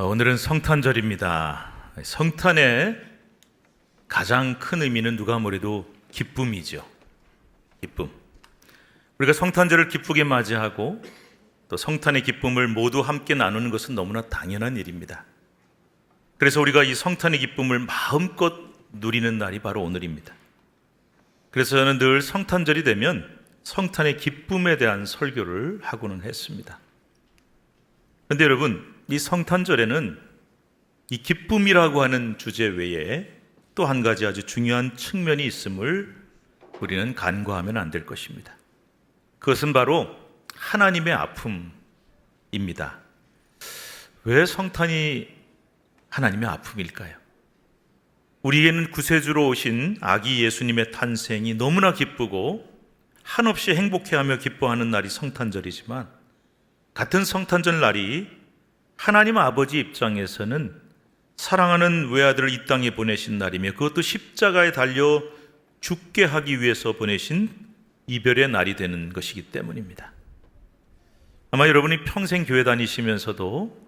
오늘은 성탄절입니다. 성탄의 가장 큰 의미는 누가 뭐래도 기쁨이죠. 기쁨. 우리가 성탄절을 기쁘게 맞이하고 또 성탄의 기쁨을 모두 함께 나누는 것은 너무나 당연한 일입니다. 그래서 우리가 이 성탄의 기쁨을 마음껏 누리는 날이 바로 오늘입니다. 그래서 저는 늘 성탄절이 되면 성탄의 기쁨에 대한 설교를 하고는 했습니다. 그런데 여러분, 이 성탄절에는 이 기쁨이라고 하는 주제 외에 또 한 가지 아주 중요한 측면이 있음을 우리는 간과하면 안 될 것입니다. 그것은 바로 하나님의 아픔입니다. 왜 성탄이 하나님의 아픔일까요? 우리에게는 구세주로 오신 아기 예수님의 탄생이 너무나 기쁘고 한없이 행복해하며 기뻐하는 날이 성탄절이지만, 같은 성탄절 날이 하나님 아버지 입장에서는 사랑하는 외아들을 이 땅에 보내신 날이며, 그것도 십자가에 달려 죽게 하기 위해서 보내신 이별의 날이 되는 것이기 때문입니다. 아마 여러분이 평생 교회 다니시면서도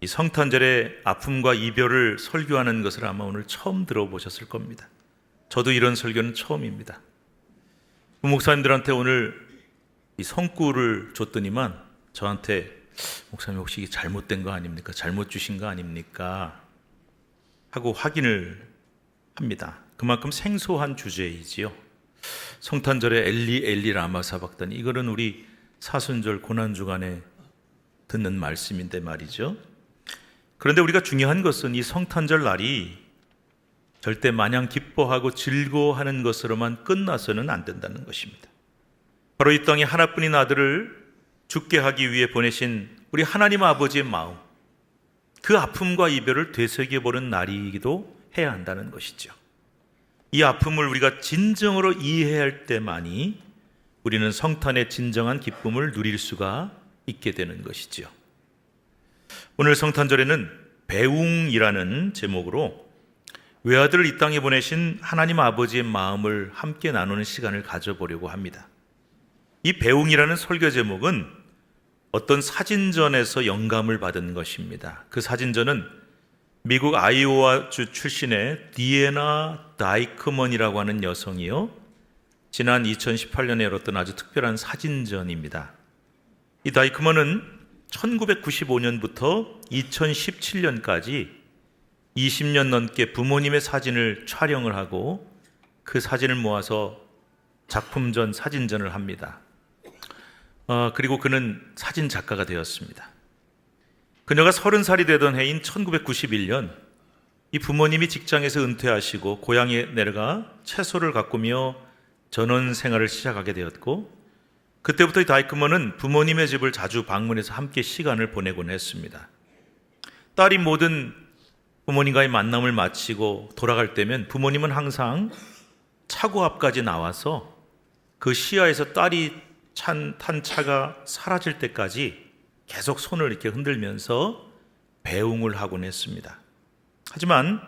이 성탄절의 아픔과 이별을 설교하는 것을 아마 오늘 처음 들어보셨을 겁니다. 저도 이런 설교는 처음입니다. 목사님들한테 오늘 이 성구를 줬더니만 저한테, 목사님 혹시 이게 잘못된 거 아닙니까? 잘못 주신 거 아닙니까? 하고 확인을 합니다. 그만큼 생소한 주제이지요. 성탄절에 엘리 엘리 라마 사박다니, 이거는 우리 사순절 고난주간에 듣는 말씀인데 말이죠. 그런데 우리가 중요한 것은 이 성탄절 날이 절대 마냥 기뻐하고 즐거워하는 것으로만 끝나서는 안 된다는 것입니다. 바로 이 땅에 하나뿐인 아들을 죽게 하기 위해 보내신 우리 하나님 아버지의 마음, 그 아픔과 이별을 되새겨보는 날이기도 해야 한다는 것이죠. 이 아픔을 우리가 진정으로 이해할 때만이 우리는 성탄의 진정한 기쁨을 누릴 수가 있게 되는 것이죠. 오늘 성탄절에는 배웅이라는 제목으로 외아들을 이 땅에 보내신 하나님 아버지의 마음을 함께 나누는 시간을 가져보려고 합니다. 이 배웅이라는 설교 제목은 어떤 사진전에서 영감을 받은 것입니다. 그 사진전은 미국 아이오와주 출신의 디애나 다이크먼이라고 하는 여성이요, 지난 2018년에 열었던 아주 특별한 사진전입니다. 이 다이크먼은 1995년부터 2017년까지 20년 넘게 부모님의 사진을 촬영을 하고 그 사진을 모아서 작품전, 사진전을 합니다. 그리고 그는 사진 작가가 되었습니다. 그녀가 30살이 되던 해인 1991년, 이 부모님이 직장에서 은퇴하시고 고향에 내려가 채소를 가꾸며 전원 생활을 시작하게 되었고, 그때부터 이 다이크먼은 부모님의 집을 자주 방문해서 함께 시간을 보내곤 했습니다. 딸이 모든 부모님과의 만남을 마치고 돌아갈 때면 부모님은 항상 차고 앞까지 나와서 그 시야에서 딸이 탄 차가 사라질 때까지 계속 손을 이렇게 흔들면서 배웅을 하곤 했습니다. 하지만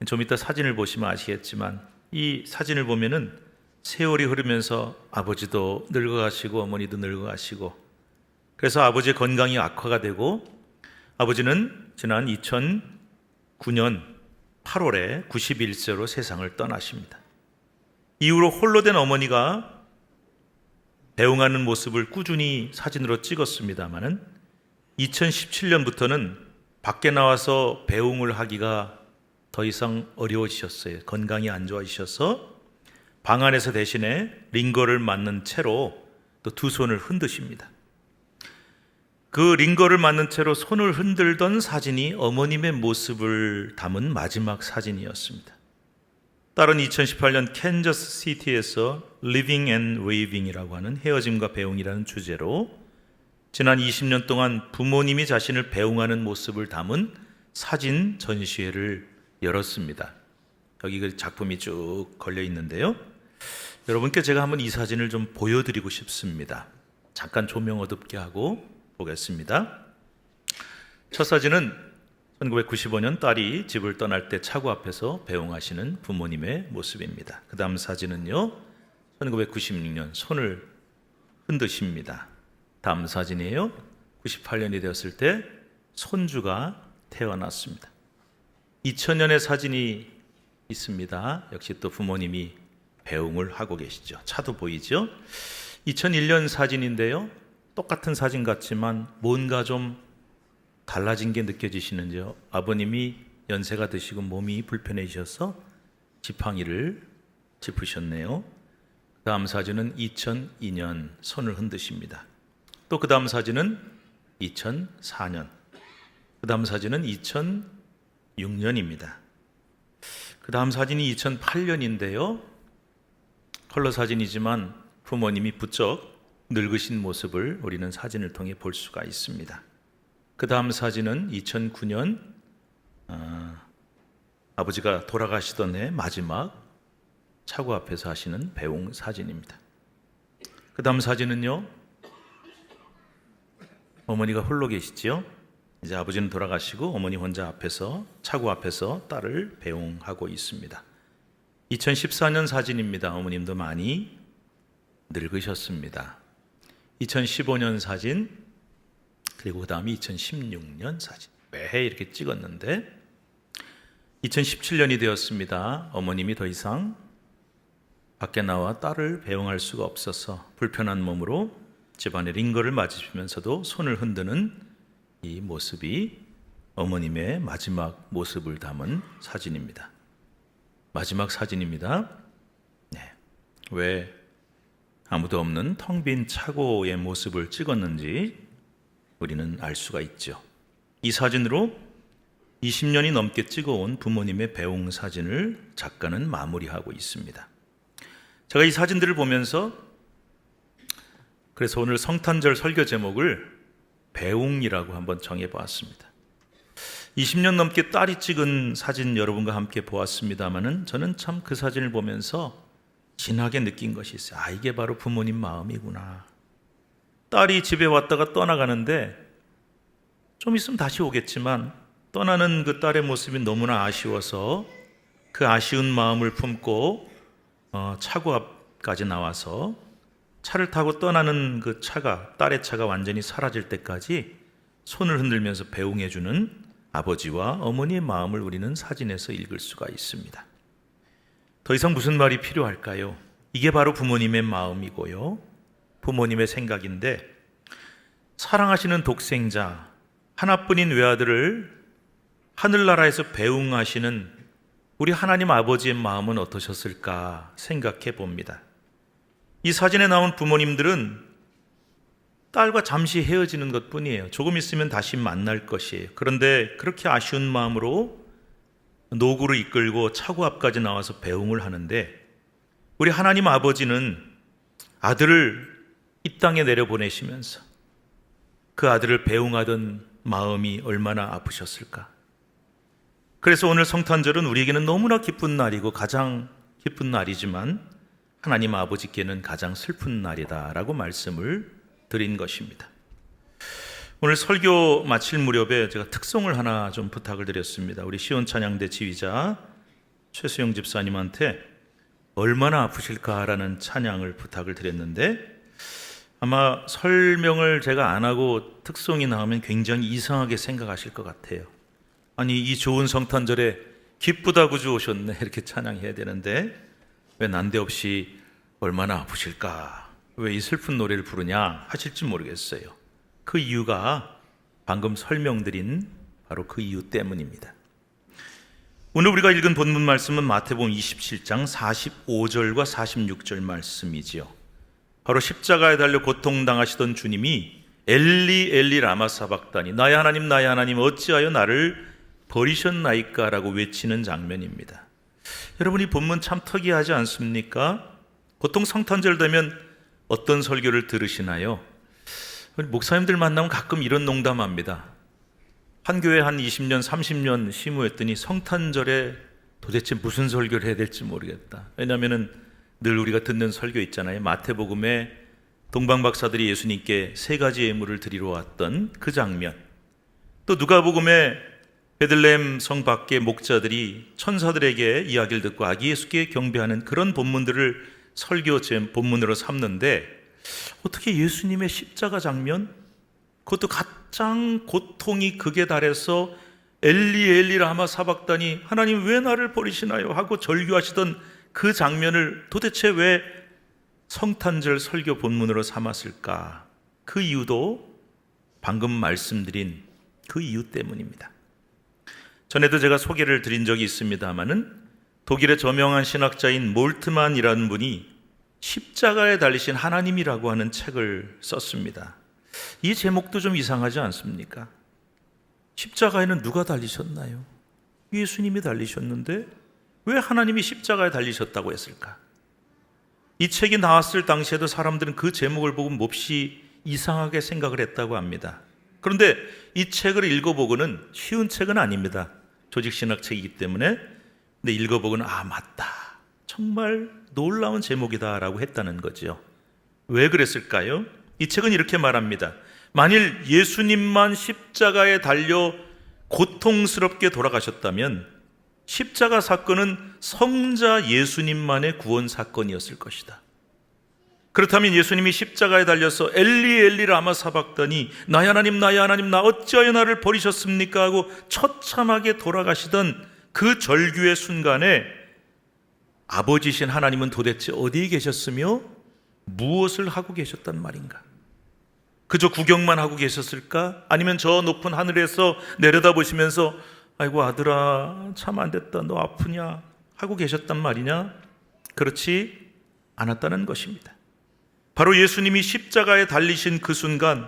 좀 이따 사진을 보시면 아시겠지만, 이 사진을 보면은 세월이 흐르면서 아버지도 늙어가시고 어머니도 늙어가시고, 그래서 아버지의 건강이 악화가 되고, 아버지는 지난 2009년 8월에 91세로 세상을 떠나십니다. 이후로 홀로 된 어머니가 배웅하는 모습을 꾸준히 사진으로 찍었습니다마는 2017년부터는 밖에 나와서 배웅을 하기가 더 이상 어려워지셨어요. 건강이 안 좋아지셔서 방 안에서 대신에 링거를 맞는 채로 또 두 손을 흔드십니다. 그 링거를 맞는 채로 손을 흔들던 사진이 어머님의 모습을 담은 마지막 사진이었습니다. 딸은 2018년 캔저스 시티에서 Living and Waving이라고 하는 헤어짐과 배웅이라는 주제로 지난 20년 동안 부모님이 자신을 배웅하는 모습을 담은 사진 전시회를 열었습니다. 여기 그 작품이 쭉 걸려 있는데요, 여러분께 제가 한번 이 사진을 좀 보여드리고 싶습니다. 잠깐 조명 어둡게 하고 보겠습니다. 첫 사진은 1995년 딸이 집을 떠날 때 차고 앞에서 배웅하시는 부모님의 모습입니다. 그 다음 사진은요, 1996년 손을 흔드십니다. 다음 사진이에요. 98년이 되었을 때 손주가 태어났습니다. 2000년의 사진이 있습니다. 역시 또 부모님이 배웅을 하고 계시죠. 차도 보이죠? 2001년 사진인데요. 똑같은 사진 같지만 뭔가 좀 달라진 게 느껴지시는지요? 아버님이 연세가 드시고 몸이 불편해지셔서 지팡이를 짚으셨네요. 그 다음 사진은 2002년 손을 흔드십니다. 또 그 다음 사진은 2004년, 그 다음 사진은 2006년입니다. 그 다음 사진이 2008년인데요. 컬러 사진이지만 부모님이 부쩍 늙으신 모습을 우리는 사진을 통해 볼 수가 있습니다. 그 다음 사진은 2009년 아버지가 돌아가시던 해 마지막 차고 앞에서 하시는 배웅 사진입니다. 그 다음 사진은요, 어머니가 홀로 계시죠. 이제 아버지는 돌아가시고 어머니 혼자 앞에서 차고 앞에서 딸을 배웅하고 있습니다. 2014년 사진입니다. 어머님도 많이 늙으셨습니다. 2015년 사진, 그리고 그 다음이 2016년 사진. 매해 이렇게 찍었는데 2017년이 되었습니다. 어머님이 더 이상 밖에 나와 딸을 배웅할 수가 없어서 불편한 몸으로 집안에 링거를 맞으시면서도 손을 흔드는 이 모습이 어머님의 마지막 모습을 담은 사진입니다. 마지막 사진입니다. 네. 왜 아무도 없는 텅 빈 차고의 모습을 찍었는지 우리는 알 수가 있죠. 이 사진으로 20년이 넘게 찍어온 부모님의 배웅 사진을 작가는 마무리하고 있습니다. 제가 이 사진들을 보면서 그래서 오늘 성탄절 설교 제목을 배웅이라고 한번 정해보았습니다. 20년 넘게 딸이 찍은 사진 여러분과 함께 보았습니다마는 저는 참 그 사진을 보면서 진하게 느낀 것이 있어요. 아, 이게 바로 부모님 마음이구나. 딸이 집에 왔다가 떠나가는데 좀 있으면 다시 오겠지만 떠나는 그 딸의 모습이 너무나 아쉬워서 그 아쉬운 마음을 품고 차고 앞까지 나와서 차를 타고 떠나는 그 차가, 딸의 차가 완전히 사라질 때까지 손을 흔들면서 배웅해주는 아버지와 어머니의 마음을 우리는 사진에서 읽을 수가 있습니다. 더 이상 무슨 말이 필요할까요? 이게 바로 부모님의 마음이고요, 부모님의 생각인데, 사랑하시는 독생자 하나뿐인 외아들을 하늘나라에서 배웅하시는 우리 하나님 아버지의 마음은 어떠셨을까 생각해 봅니다. 이 사진에 나온 부모님들은 딸과 잠시 헤어지는 것뿐이에요. 조금 있으면 다시 만날 것이에요. 그런데 그렇게 아쉬운 마음으로 노구를 이끌고 차고 앞까지 나와서 배웅을 하는데, 우리 하나님 아버지는 아들을 이 땅에 내려보내시면서 그 아들을 배웅하던 마음이 얼마나 아프셨을까. 그래서 오늘 성탄절은 우리에게는 너무나 기쁜 날이고 가장 기쁜 날이지만 하나님 아버지께는 가장 슬픈 날이다라고 말씀을 드린 것입니다. 오늘 설교 마칠 무렵에 제가 특송을 하나 좀 부탁을 드렸습니다. 우리 시온 찬양대 지휘자 최수영 집사님한테 얼마나 아프실까라는 찬양을 부탁을 드렸는데, 아마 설명을 제가 안 하고 특송이 나오면 굉장히 이상하게 생각하실 것 같아요. 아니, 이 좋은 성탄절에 기쁘다 구주 오셨네 이렇게 찬양해야 되는데 왜 난데없이 얼마나 아프실까, 왜 이 슬픈 노래를 부르냐 하실지 모르겠어요. 그 이유가 방금 설명드린 바로 그 이유 때문입니다. 오늘 우리가 읽은 본문 말씀은 마태복음 27장 45절과 46절 말씀이지요. 바로 십자가에 달려 고통당하시던 주님이 엘리 엘리 라마 사박다니, 나의 하나님 나의 하나님 어찌하여 나를 버리셨나이까 라고 외치는 장면입니다. 여러분, 이 본문 참 특이하지 않습니까? 보통 성탄절 되면 어떤 설교를 들으시나요? 목사님들 만나면 가끔 이런 농담합니다. 한 교회 한 20년 30년 심우했더니 성탄절에 도대체 무슨 설교를 해야 될지 모르겠다. 왜냐하면 늘 우리가 듣는 설교 있잖아요. 마태복음에 동방박사들이 예수님께 3가지 예물을 드리러 왔던 그 장면, 또 누가복음에 베들레헴 성 밖에 목자들이 천사들에게 이야기를 듣고 아기 예수께 경배하는 그런 본문들을 설교 본문으로 삼는데, 어떻게 예수님의 십자가 장면, 그것도 가장 고통이 극에 달해서 엘리 엘리 라마 사박다니, 하나님 왜 나를 버리시나요? 하고 절규하시던 그 장면을 도대체 왜 성탄절 설교 본문으로 삼았을까? 그 이유도 방금 말씀드린 그 이유 때문입니다. 전에도 제가 소개를 드린 적이 있습니다마는 독일의 저명한 신학자인 몰트만이라는 분이 십자가에 달리신 하나님이라고 하는 책을 썼습니다. 이 제목도 좀 이상하지 않습니까? 십자가에는 누가 달리셨나요? 예수님이 달리셨는데 왜 하나님이 십자가에 달리셨다고 했을까? 이 책이 나왔을 당시에도 사람들은 그 제목을 보고 몹시 이상하게 생각을 했다고 합니다. 그런데 이 책을 읽어보고는, 쉬운 책은 아닙니다, 조직신학책이기 때문에, 근데 읽어보고는 맞다, 정말 놀라운 제목이다라고 했다는 거죠. 왜 그랬을까요? 이 책은 이렇게 말합니다. 만일 예수님만 십자가에 달려 고통스럽게 돌아가셨다면 십자가 사건은 성자 예수님만의 구원 사건이었을 것이다. 그렇다면 예수님이 십자가에 달려서 엘리 엘리 라마 사박다니, 나의 하나님 나의 하나님 나 어찌하여 나를 버리셨습니까? 하고 처참하게 돌아가시던 그 절규의 순간에 아버지신 하나님은 도대체 어디에 계셨으며 무엇을 하고 계셨단 말인가? 그저 구경만 하고 계셨을까? 아니면 저 높은 하늘에서 내려다보시면서 아이고 아들아 참 안 됐다, 너 아프냐? 하고 계셨단 말이냐? 그렇지 않았다는 것입니다. 바로 예수님이 십자가에 달리신 그 순간,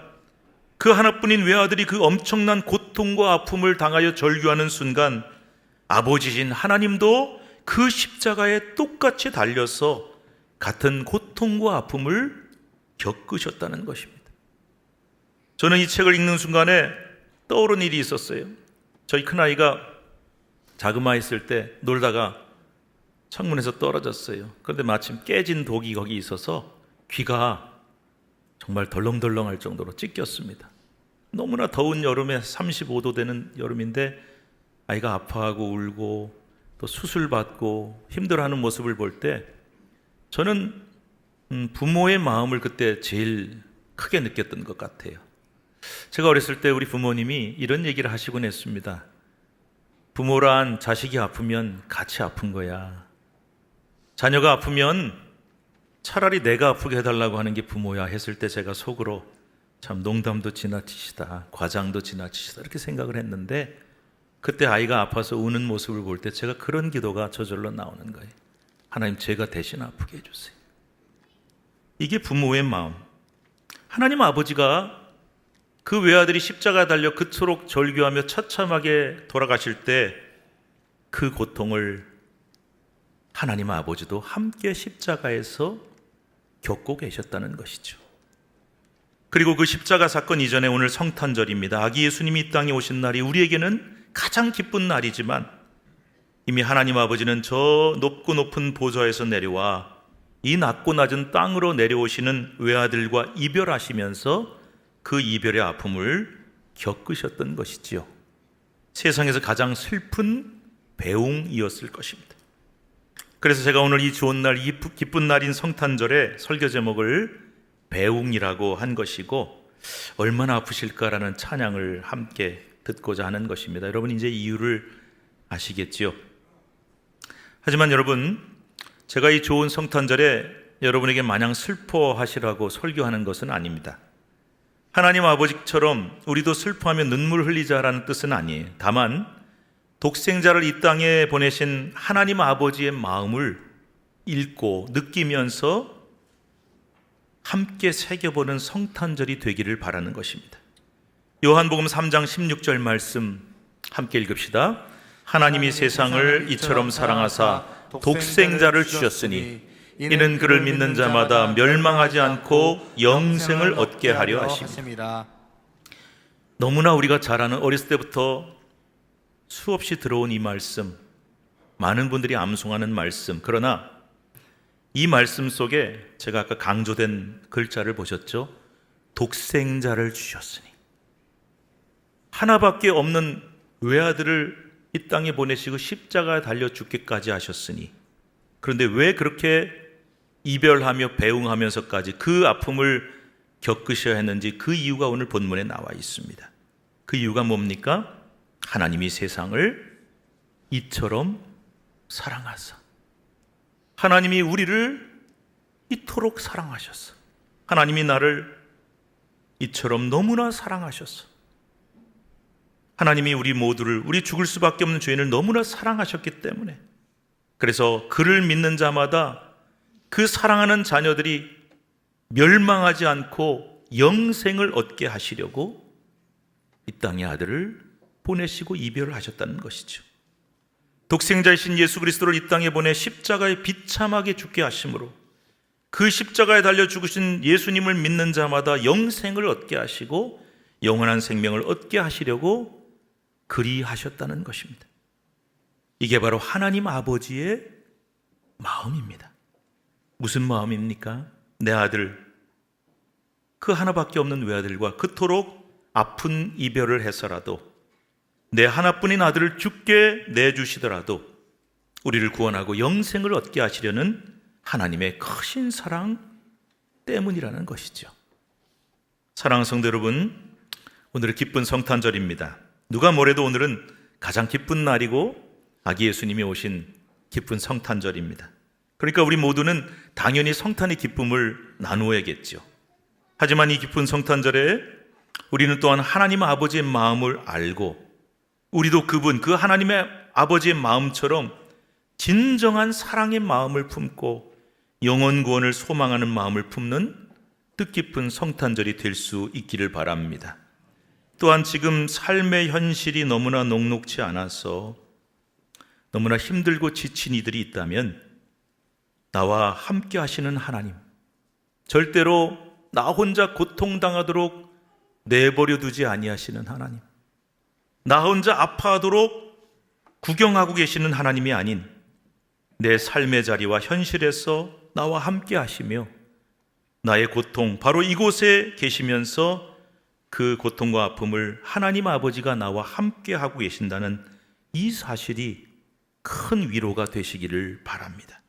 그 하나뿐인 외아들이 그 엄청난 고통과 아픔을 당하여 절규하는 순간, 아버지신 하나님도 그 십자가에 똑같이 달려서 같은 고통과 아픔을 겪으셨다는 것입니다. 저는 이 책을 읽는 순간에 떠오른 일이 있었어요. 저희 큰아이가 자그마했을 때 놀다가 창문에서 떨어졌어요. 그런데 마침 깨진 독이 거기 있어서 귀가 정말 덜렁덜렁할 정도로 찢겼습니다. 너무나 더운 여름에 35도 되는 여름인데 아이가 아파하고 울고 또 수술받고 힘들어하는 모습을 볼 때 저는 부모의 마음을 그때 제일 크게 느꼈던 것 같아요. 제가 어렸을 때 우리 부모님이 이런 얘기를 하시곤 했습니다. 부모란 자식이 아프면 같이 아픈 거야. 자녀가 아프면 차라리 내가 아프게 해달라고 하는 게 부모야 했을 때 제가 속으로 참 농담도 지나치시다, 과장도 지나치시다 이렇게 생각을 했는데, 그때 아이가 아파서 우는 모습을 볼 때 제가 그런 기도가 저절로 나오는 거예요. 하나님, 제가 대신 아프게 해주세요. 이게 부모의 마음. 하나님 아버지가 그 외아들이 십자가에 달려 그토록 절규하며 처참하게 돌아가실 때 그 고통을 하나님 아버지도 함께 십자가에서 겪고 계셨다는 것이죠. 그리고 그 십자가 사건 이전에 오늘 성탄절입니다. 아기 예수님이 이 땅에 오신 날이 우리에게는 가장 기쁜 날이지만 이미 하나님 아버지는 저 높고 높은 보좌에서 내려와 이 낮고 낮은 땅으로 내려오시는 외아들과 이별하시면서 그 이별의 아픔을 겪으셨던 것이지요. 세상에서 가장 슬픈 배웅이었을 것입니다. 그래서 제가 오늘 이 좋은 날, 이 기쁜 날인 성탄절에 설교 제목을 배웅이라고 한 것이고, 얼마나 아프실까라는 찬양을 함께 듣고자 하는 것입니다. 여러분 이제 이유를 아시겠지요? 하지만 여러분, 제가 이 좋은 성탄절에 여러분에게 마냥 슬퍼하시라고 설교하는 것은 아닙니다. 하나님 아버지처럼 우리도 슬퍼하며 눈물 흘리자라는 뜻은 아니에요. 다만 독생자를 이 땅에 보내신 하나님 아버지의 마음을 읽고 느끼면서 함께 새겨보는 성탄절이 되기를 바라는 것입니다. 요한복음 3장 16절 말씀 함께 읽읍시다. 하나님이 세상을 이처럼 사랑하사 독생자를 주셨으니 이는 그를 믿는 자마다 멸망하지 않고 영생을 얻게 하려 하심이라. 너무나 우리가 잘 아는, 어렸을 때부터 수없이 들어온 이 말씀, 많은 분들이 암송하는 말씀. 그러나 이 말씀 속에 제가 아까 강조된 글자를 보셨죠? 독생자를 주셨으니, 하나밖에 없는 외아들을 이 땅에 보내시고 십자가에 달려 죽기까지 하셨으니, 그런데 왜 그렇게 이별하며 배웅하면서까지 그 아픔을 겪으셔야 했는지 그 이유가 오늘 본문에 나와 있습니다. 그 이유가 뭡니까? 하나님이 세상을 이처럼 사랑하사. 하나님이 우리를 이토록 사랑하셨어. 하나님이 나를 이처럼 너무나 사랑하셨어. 하나님이 우리 모두를, 우리 죽을 수밖에 없는 죄인을 너무나 사랑하셨기 때문에, 그래서 그를 믿는 자마다 그 사랑하는 자녀들이 멸망하지 않고 영생을 얻게 하시려고 이 땅에 아들을 보내시고 이별을 하셨다는 것이죠. 독생자이신 예수 그리스도를 이 땅에 보내 십자가에 비참하게 죽게 하심으로 그 십자가에 달려 죽으신 예수님을 믿는 자마다 영생을 얻게 하시고 영원한 생명을 얻게 하시려고 그리하셨다는 것입니다. 이게 바로 하나님 아버지의 마음입니다. 무슨 마음입니까? 내 아들, 그 하나밖에 없는 외아들과 그토록 아픈 이별을 해서라도 내 하나뿐인 아들을 죽게 내주시더라도 우리를 구원하고 영생을 얻게 하시려는 하나님의 크신 사랑 때문이라는 것이죠. 사랑하는 성도 여러분, 오늘은 기쁜 성탄절입니다. 누가 뭐래도 오늘은 가장 기쁜 날이고 아기 예수님이 오신 기쁜 성탄절입니다. 그러니까 우리 모두는 당연히 성탄의 기쁨을 나누어야겠죠. 하지만 이 기쁜 성탄절에 우리는 또한 하나님 아버지의 마음을 알고 우리도 그분, 그 하나님의 아버지의 마음처럼 진정한 사랑의 마음을 품고 영원 구원을 소망하는 마음을 품는 뜻깊은 성탄절이 될 수 있기를 바랍니다. 또한 지금 삶의 현실이 너무나 녹록지 않아서 너무나 힘들고 지친 이들이 있다면 나와 함께 하시는 하나님, 절대로 나 혼자 고통당하도록 내버려 두지 아니하시는 하나님, 나 혼자 아파하도록 구경하고 계시는 하나님이 아닌 내 삶의 자리와 현실에서 나와 함께 하시며 나의 고통, 바로 이곳에 계시면서 그 고통과 아픔을 하나님 아버지가 나와 함께 하고 계신다는 이 사실이 큰 위로가 되시기를 바랍니다.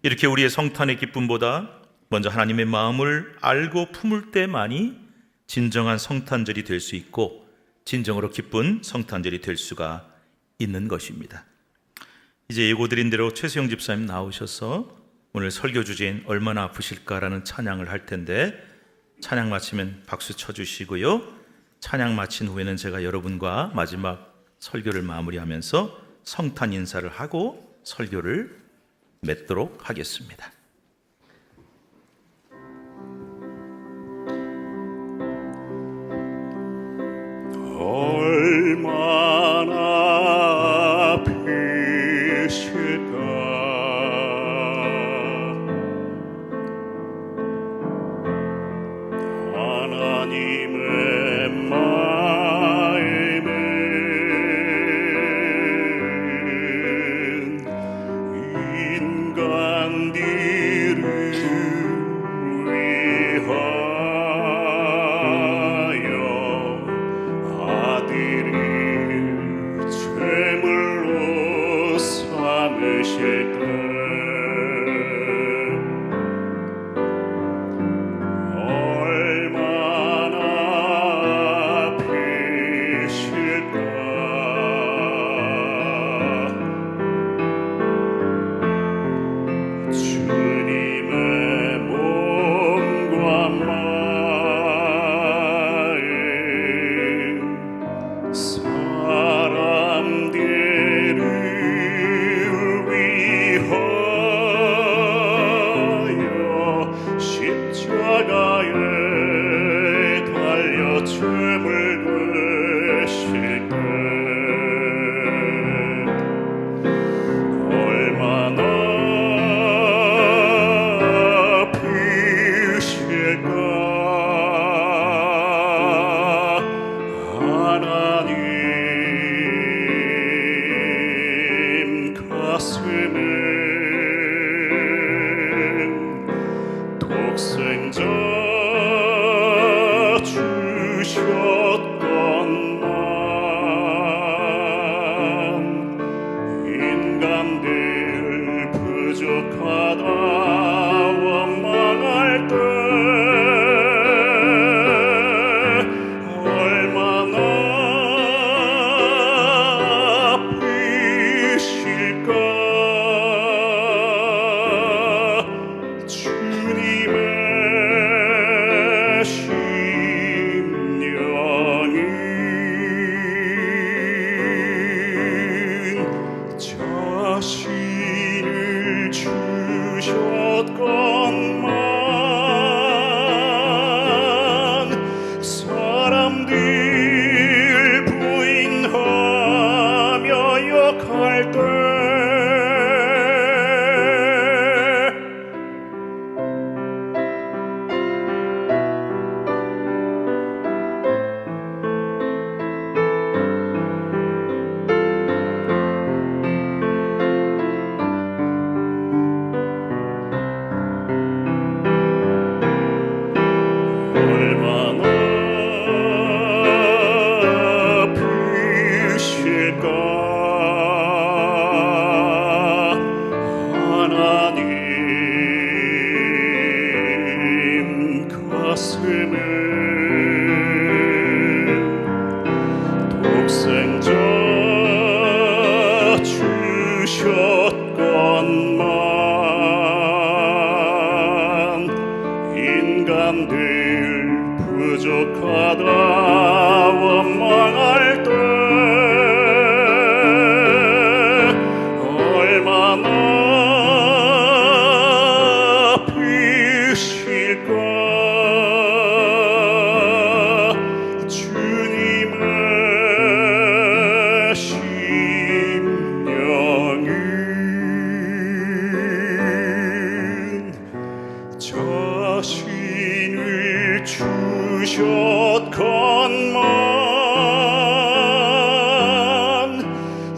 이렇게 우리의 성탄의 기쁨보다 먼저 하나님의 마음을 알고 품을 때만이 진정한 성탄절이 될 수 있고 진정으로 기쁜 성탄절이 될 수가 있는 것입니다. 이제 예고드린 대로 최수영 집사님 나오셔서 오늘 설교 주제인 얼마나 아프실까라는 찬양을 할 텐데 찬양 마치면 박수 쳐주시고요. 찬양 마친 후에는 제가 여러분과 마지막 설교를 마무리하면서 성탄 인사를 하고 설교를 맺도록 하겠습니다. 얼마나 아프실까 하나님의 마음은 인간들을 위하여 아들을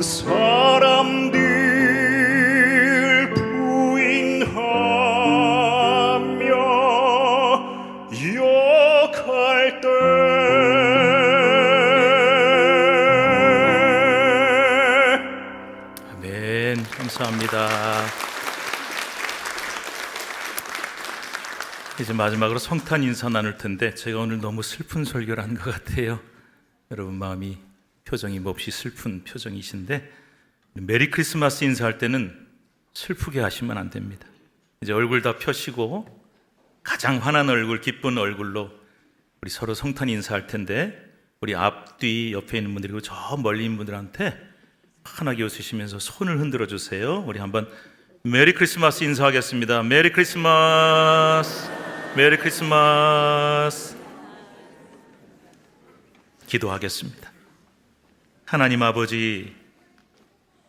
사람들 부인하며 욕할 때 아멘. 감사합니다. 이제 마지막으로 성탄 인사 나눌 텐데 제가 오늘 너무 슬픈 설교를 한 것 같아요. 여러분 마음이 표정이 몹시 슬픈 표정이신데 메리 크리스마스 인사할 때는 슬프게 하시면 안 됩니다. 이제 얼굴 다 펴시고 가장 환한 얼굴, 기쁜 얼굴로 우리 서로 성탄 인사할 텐데 우리 앞뒤 옆에 있는 분들이고 저 멀리 있는 분들한테 환하게 웃으시면서 손을 흔들어 주세요. 우리 한번 메리 크리스마스 인사하겠습니다. 메리 크리스마스, 메리 크리스마스. 기도하겠습니다. 하나님 아버지,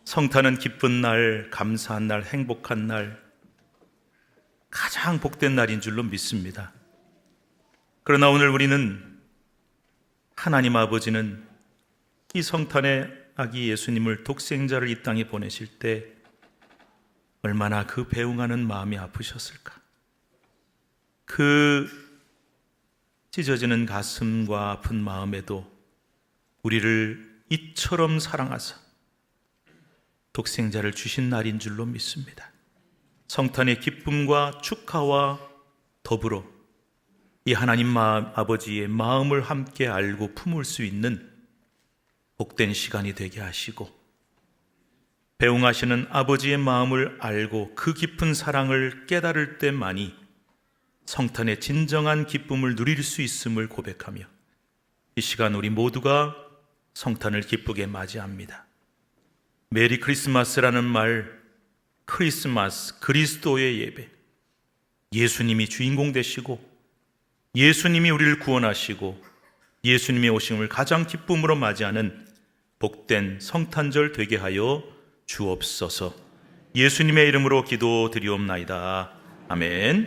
성탄은 기쁜 날, 감사한 날, 행복한 날, 가장 복된 날인 줄로 믿습니다. 그러나 오늘 우리는 하나님 아버지는 이 성탄의 아기 예수님을 독생자를 이 땅에 보내실 때 얼마나 그 배웅하는 마음이 아프셨을까? 그 찢어지는 가슴과 아픈 마음에도 우리를 이처럼 사랑하사 독생자를 주신 날인 줄로 믿습니다. 성탄의 기쁨과 축하와 더불어 이 하나님 아버지의 마음을 함께 알고 품을 수 있는 복된 시간이 되게 하시고 배웅하시는 아버지의 마음을 알고 그 깊은 사랑을 깨달을 때만이 성탄의 진정한 기쁨을 누릴 수 있음을 고백하며 이 시간 우리 모두가 성탄을 기쁘게 맞이합니다. 메리 크리스마스라는 말, 크리스마스, 그리스도의 예배, 예수님이 주인공 되시고 예수님이 우리를 구원하시고 예수님의 오심을 가장 기쁨으로 맞이하는 복된 성탄절 되게 하여 주옵소서. 예수님의 이름으로 기도드리옵나이다. 아멘.